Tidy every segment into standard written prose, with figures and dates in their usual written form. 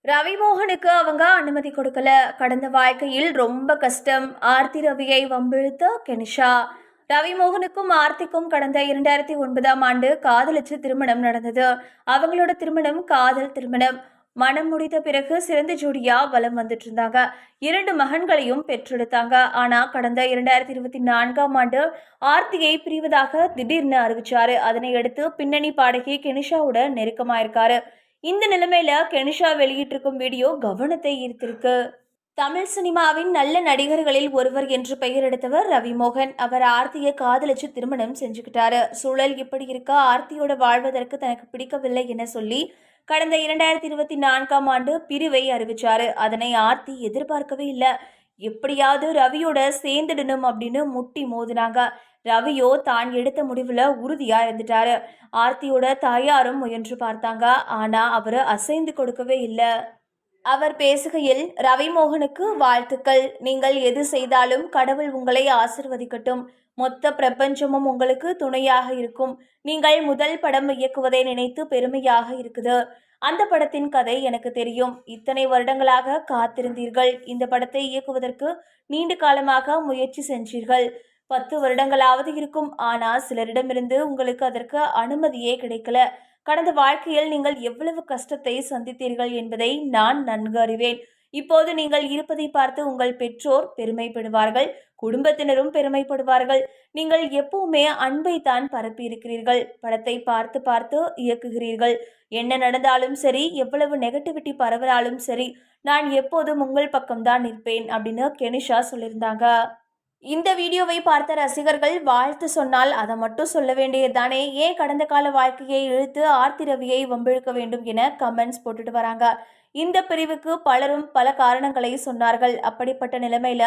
ரவிமோகனுக்கு அவங்க அனுமதி கொடுக்கல. கடந்த வாழ்க்கையில் ரொம்ப கஷ்டம். ஆர்த்தி ரவியை வம்பிழுத்த கெனிஷா. ரவிமோகனுக்கும் ஆர்த்திக்கும் கடந்த 2009ஆம் ஆண்டு காதலிச்சு திருமணம் நடந்தது. அவங்களோட திருமணம் காதல் திருமணம். மனம் முடித்த பிறகு சிறந்த ஜோடியா வலம் வந்துட்டு இருந்தாங்க. 2 மகன்களையும் பெற்றெடுத்தாங்க. ஆனா கடந்த 2024ஆம் ஆண்டு ஆர்த்தியை பிரிவதாக திடீர்னு அறிவிச்சாரு. அதனை அடுத்து பின்னணி பாடகி கெனிஷாவோட நெருக்கமாயிருக்காரு. இந்த நிலைமையில கெனிஷா வெளியிட்டிருக்கும் வீடியோ கவனத்தை ஈர்த்திருக்கு. தமிழ் சினிமாவின் நல்ல நடிகர்களில் ஒருவர் என்று பெயர் எடுத்தவர் ரவிமோகன். அவர் ஆர்த்தியை காதலிச்சு திருமணம் செஞ்சுக்கிட்டாரு. சூழல் இப்படி இருக்க ஆர்த்தியோட வாழ்வதற்கு தனக்கு பிடிக்கவில்லை என சொல்லி கடந்த 2024ஆம் ஆண்டு பிரிவை அறிவிச்சாரு. அதனை ஆர்த்தி எதிர்பார்க்கவே இல்லை. எப்படியாவது ரவியோட சேர்ந்துடணும் அப்படின்னு முட்டி மோதினாங்க. ரவியோ தான் எடுத்த முடிவுல உறுதியா இருந்துட்டாரு. ஆர்த்தியோட தாயாரும் முயன்று பார்த்தாங்க. ஆனா அவரு அசைந்து கொடுக்கவே இல்லை. அவர் பேசுகையில், ரவிமோகனுக்கு வாழ்த்துக்கள். நீங்கள் எது செய்தாலும் கடவுள் உங்களை ஆசிர்வதிக்கட்டும். மொத்த பிரபஞ்சமும் உங்களுக்கு துணையாக இருக்கும். நீங்கள் முதல் படம் இயக்குவதை நினைத்து பெருமையாக இருக்குது. அந்த படத்தின் கதை எனக்கு தெரியும். இத்தனை வருடங்களாக காத்திருந்தீர்கள். இந்த படத்தை இயக்குவதற்கு நீண்ட காலமாக முயற்சி சென்றீர்கள். 10 வருடங்களாவது இருக்கும். ஆனா சிலரிடமிருந்து உங்களுக்கு அதற்கு அனுமதியே கிடைக்கல. கடந்த வாழ்க்கையில் நீங்கள் எவ்வளவு கஷ்டத்தை சந்தித்தீர்கள் என்பதை நான் நன்கு அறிவேன். இப்போது நீங்கள் இருப்பதை பார்த்து உங்கள் பெற்றோர் பெருமைப்படுவார்கள். குடும்பத்தினரும் பெருமைப்படுவார்கள். நீங்கள் எப்பவுமே அன்பை தான் பரப்பி இருக்கிறீர்கள். படத்தை பார்த்து பார்த்து இயக்குகிறீர்கள். என்ன நடந்தாலும் சரி, எவ்வளவு நெகட்டிவிட்டி பரவலாலும் சரி, நான் எப்போதும் உங்கள் பக்கம்தான் நிற்பேன் அப்படின்னு கெனிஷா சொல்லியிருந்தாங்க. இந்த வீடியோவை பார்த்த ரசிகர்கள் வாழ்த்து சொன்னால் அதை மட்டும் சொல்ல வேண்டியதுதானே, ஏன் கடந்த கால வாழ்க்கையை இழுத்து ஆர்த்தி ரவியை வம்பிழுக்க வேண்டும் என கமெண்ட்ஸ் போட்டுட்டு வராங்க. இந்த பிரிவுக்கு பலரும் பல காரணங்களை சொன்னார்கள். அப்படிப்பட்ட நிலைமையில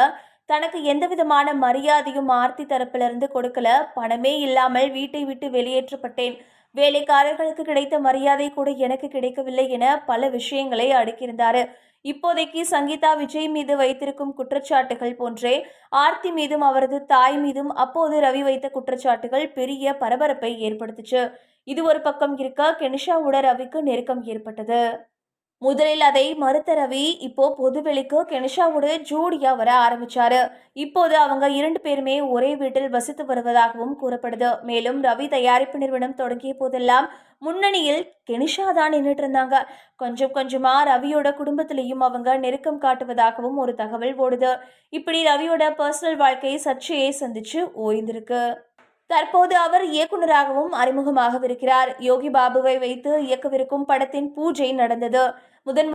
தனக்கு எந்த விதமான மரியாதையும் ஆர்த்தி தரப்பிலிருந்து கொடுக்கல. பணமே இல்லாமல் வீட்டை விட்டு வெளியேற்றப்பட்டேன். வேலைக்காரர்களுக்கு கிடைத்த மரியாதை கூட எனக்கு கிடைக்கவில்லை என பல விஷயங்களை அடுக்கியிருந்தாரு. இப்போதைக்கு சங்கீதா விஜய் மீது வைத்திருக்கும் குற்றச்சாட்டுகள் போன்றே ஆர்த்தி மீதும் அவரது தாய் மீதும் அப்போது ரவி வைத்த குற்றச்சாட்டுகள் பெரிய பரபரப்பை ஏற்படுத்துச்சு. இது ஒரு பக்கம் இருக்க, கெனிஷாவோட ரவிக்கு நெருக்கம் ஏற்பட்டது. முதலில் அதை மறுத்த ரவி இப்போ பொதுவெளிக்கு கெனிஷாவோட ஜோடியா வர ஆரம்பிச்சாரு. இப்போது அவங்க 2 பேருமே ஒரே வீட்டில் வசித்து வருவதாகவும் கூறப்படுது. மேலும் ரவி தயாரிப்பு நிறுவனம் தொடங்கிய போதெல்லாம் முன்னணியில் கெனிஷா தான் நின்றுட்டு இருந்தாங்க. கொஞ்சம் கொஞ்சமா ரவியோட குடும்பத்திலையும் அவங்க நெருக்கம் காட்டுவதாகவும் ஒரு தகவல் ஓடுது. இப்படி ரவியோட பர்சனல் வாழ்க்கை சர்ச்சையை சந்திச்சு ஓய்ந்திருக்கு. தற்போது அவர் இயக்குநராகவும் அறிமுகமாகவிருக்கிறார். யோகி பாபுவை வைத்து இயக்கவிருக்கும் படத்தின் பூஜை நடந்தது. முதன்